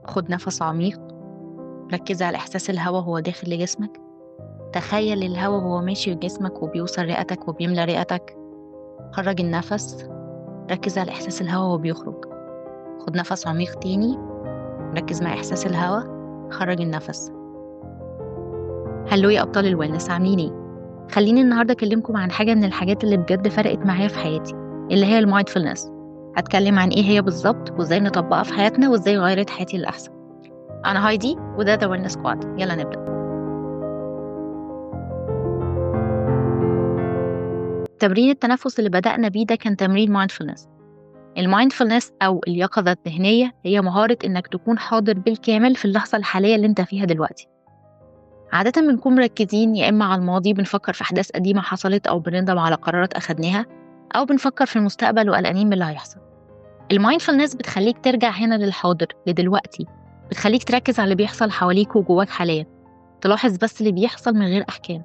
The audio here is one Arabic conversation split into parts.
خد نفس عميق. ركز على إحساس الهواء وهو داخل لجسمك. تخيل الهواء وهو ماشي في جسمك وبيوصل رئتك وبيملى رئتك. خرج النفس. ركز على إحساس الهواء وهو بيخرج. خد نفس عميق تاني. ركز مع إحساس الهواء. خرج النفس. هلو يا أبطال الويلنس، عاملين إيه؟ خليني النهاردة أكلمكم عن حاجة من الحاجات اللي بجد فرقت معايا في حياتي، اللي هي المايندفولنس. هتكلم عن إيه هي بالظبط وإزاي نطبقها في حياتنا وإزاي غيرت حياتي للأحسن. أنا هايدي وده ذا ويلنس سكواد. يلا نبدأ. تمرين التنفس اللي بدأنا بيه ده كان تمرين مايندفولنس. المايندفولنس أو اليقظة الذهنية هي مهارة إنك تكون حاضر بالكامل في اللحظة الحالية اللي أنت فيها دلوقتي. عادة بنكون مركزين يا إما على الماضي، بنفكر في أحداث قديمة حصلت أو بنندم على قرارات أخدناها، أو بنفكر في المستقبل وقلقانين من اللي هيحصل. المايندفولنس بتخليك ترجع هنا للحاضر لدلوقتي، بتخليك تركز على اللي بيحصل حواليك وجواك حاليا، تلاحظ بس اللي بيحصل من غير أحكام.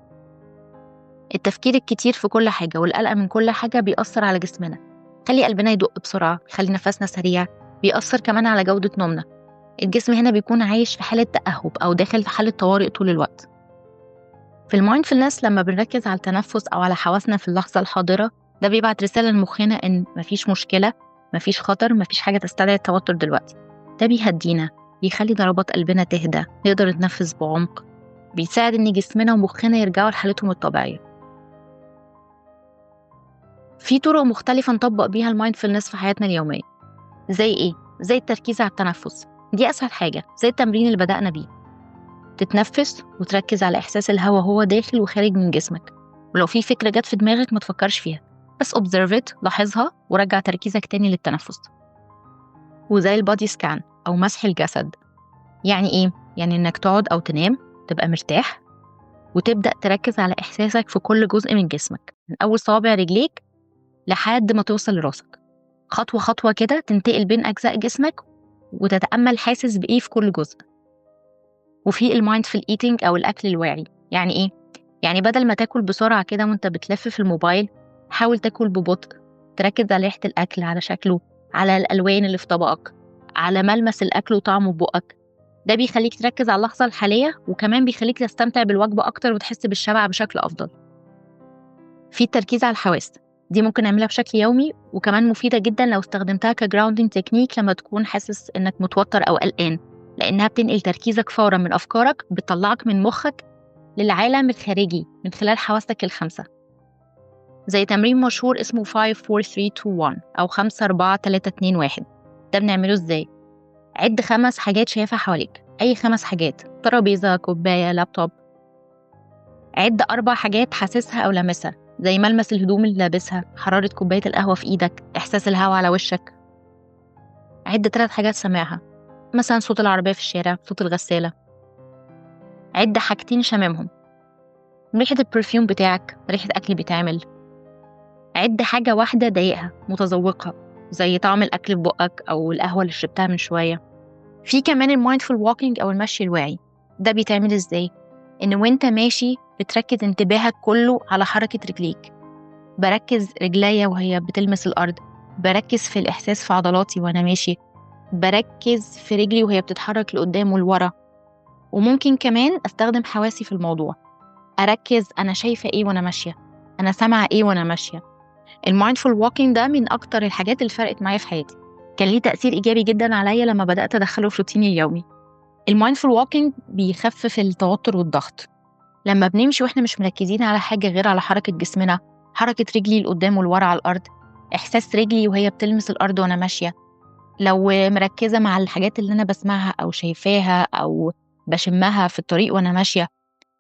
التفكير الكتير في كل حاجة والقلق من كل حاجة بيأثر على جسمنا، خلي قلبنا يدق بسرعة، خلي نفسنا سريع، بيأثر كمان على جودة نومنا. الجسم هنا بيكون عايش في حالة تأهب أو داخل في حالة طوارئ طول الوقت. في المايندفولنس لما بنركز على التنفس أو على حواسنا في اللحظة الحاضرة، ده بيبعت رسالة لمخنا إن مفيش مشكلة، مفيش خطر، مفيش حاجة تستدعي التوتر دلوقتي. ده بيهدينا، بيخلي ضربات قلبنا تهدى، نقدر نتنفس بعمق، بيساعد إن جسمنا ومخنا يرجعوا لحالتهم الطبيعية. في طرق مختلفة نطبق بيها المايندفولنس في حياتنا اليومية. زي إيه؟ زي التركيز على التنفس، دي أسهل حاجة، زي التمرين اللي بدأنا بيه. تتنفس وتركز على إحساس الهواء هو داخل وخارج من جسمك، ولو في فكرة جت في دماغك ما تفكرش فيها، بس observe it، لاحظها ورجع تركيزك تاني للتنفس. وزي البادي سكان أو مسح الجسد. يعني إيه؟ يعني إنك تقعد أو تنام تبقى مرتاح وتبدأ تركز على إحساسك في كل جزء من جسمك، من أول صوابع رجليك لحد ما توصل لراسك، خطوة خطوة كده تنتقل بين أجزاء جسمك وتتأمل حاسس بإيه في كل جزء. وفي المايندفul eating أو الأكل الواعي. يعني إيه؟ يعني بدل ما تاكل بسرعة كده وانت بتلف في الموبايل، حاول تاكل ببطء، تركز على ريحة الأكل، على شكله، على الألوان اللي في طبقك، على ملمس الأكل وطعمه ببقك. ده بيخليك تركز على اللحظة الحالية وكمان بيخليك تستمتع بالوجبة أكتر وتحس بالشبع بشكل أفضل. في التركيز على الحواس، دي ممكن نعملها بشكل يومي وكمان مفيدة جدا لو استخدمتها كجراوندينج تكنيك لما تكون حاسس إنك متوتر أو قلقان، لأنها بتنقل تركيزك فورا من أفكارك، بتطلعك من مخك للعالم الخارجي من خلال حواسك الخمسة. زي تمرين مشهور اسمه 5 4 3 2 1 أو 5 4 3 2 1. ده بنعمله إزاي؟ عد 5 حاجات شايفها حواليك، أي 5 حاجات، ترابيزة، كوباية، لابتوب. عد 4 حاجات حاسسها أو لامسها، زي ملمس الهدوم اللي لابسها، حرارة كوباية القهوة في إيدك، إحساس الهواء على وشك. عد 3 حاجات سامعها، مثلا صوت العربية في الشارع، صوت الغسالة. عد حاجتين شاممهم، ريحة البرفيوم بتاعك، ريحة أكل بيتعمل. عد حاجة واحدة ضايقها، متذوقها، زي طعم الأكل في بقك أو القهوة اللي شربتها من شوية. في كمان المايندفول ووكينج أو المشي الواعي. ده بيتعمل إزاي؟ إن وإنت ماشي بتركز انتباهك كله على حركة رجليك. بركز رجليا وهي بتلمس الأرض، بركز في الإحساس في عضلاتي وأنا ماشي، بركز في رجلي وهي بتتحرك لقدام ولورا. وممكن كمان أستخدم حواسي في الموضوع، أركز أنا شايفة إيه وأنا ماشية، أنا سامعة إيه وأنا ماشية. المايندفول ووكينج ده من أكتر الحاجات اللي فرقت معايا في حياتي، كان ليه تأثير إيجابي جدا عليا لما بدأت أدخله في روتيني اليومي. المايندفول ووكينج بيخفف التوتر والضغط. لما بنمشي وإحنا مش مركزين على حاجة غير على حركة جسمنا، حركة رجلي لقدام ولورا على الأرض، إحساس رجلي وهي بتلمس الأرض وأنا ماشية، لو مركزة مع الحاجات اللي أنا بسمعها أو شايفاها أو بشمها في الطريق وأنا ماشية،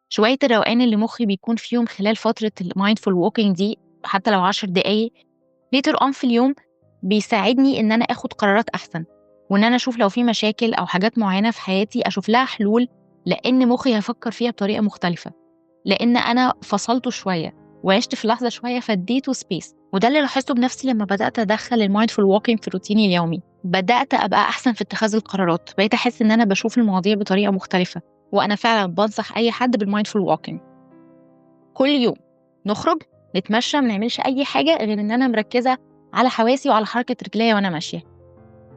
شوية الروقان اللي مخي بيكون فيهم خلال فترة المايندفول ووكينج دي، حتى لو 10 دقايق later on في اليوم، بيساعدني إن أنا أخد قرارات أحسن، وإن أنا أشوف لو في مشاكل أو حاجات معينة في حياتي أشوف لها حلول، لأن مخي هيفكر فيها بطريقة مختلفة، لأن أنا فصلته شوية وعشت في لحظة شوية فاديته سبيس. وده اللي لاحظته بنفسي لما بدأت أدخل المايندفول ووكينج في روتيني اليومي. بدأت أبقى أحسن في اتخاذ القرارات، بقيت أحس إن أنا بشوف المواضيع بطريقة مختلفة. وأنا فعلا بنصح أي حد بالمايندفول ووكينج. كل يوم نخرج نتمشى، ما نعملش أي حاجة غير إن أنا مركزة على حواسي وعلى حركة رجليا وأنا ماشية.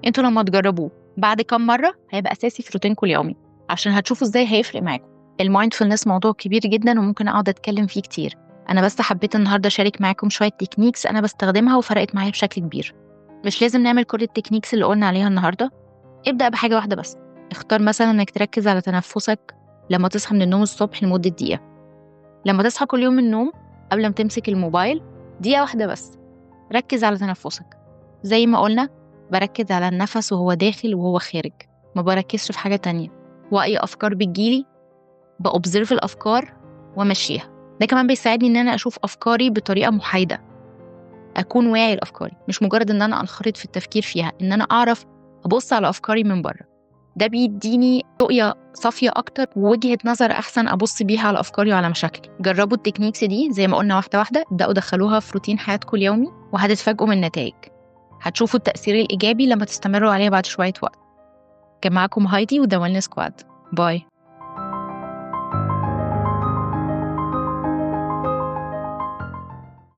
انتوا لما تجربوه بعد كم مرة هيبقى أساسي في روتينكم اليومي، عشان هتشوفوا إزاي هيفرق معاكم. المايندفولنس موضوع كبير جدا وممكن أقعد أتكلم فيه كتير. أنا بس حبيت النهاردة أشارك معاكم شوية تكنيكس أنا بستخدمها وفرقت معايا بشكل كبير. مش لازم نعمل كل التكنيكس اللي قلنا عليها النهاردة. ابدأ بحاجة واحدة بس. اختار مثلا إنك تركز على تنفسك لما تصحى من النوم الصبح لمدة دقيقة. لما تصحى كل يوم من النوم قبل ما تمسك الموبايل، دقيقة واحدة بس ركز على تنفسك. زي ما قلنا، بركز على النفس وهو داخل وهو خارج، ما بركزش في حاجة تانية. وأي أفكار بتجيلي بأوبزرف الأفكار ومشيها. ده كمان بيساعدني إن أنا أشوف أفكاري بطريقة محايدة، أكون واعي لأفكاري، مش مجرد إن أنا أنخرط في التفكير فيها، إن أنا أعرف أبص على أفكاري من بره. ده بيديني رؤية صافية أكتر ووجهة نظر أحسن أبص بيها على أفكاري وعلى مشاكلي. جربوا التكنيكس دي زي ما قلنا واحدة واحدة، ابدأوا دخلوها في روتين حياتكم اليومي وهتتفاجئوا من النتائج. هتشوفوا التأثير الإيجابي لما تستمروا عليها بعد شوية وقت. كان معاكم هايدي وده ويلنس سكواد. باي.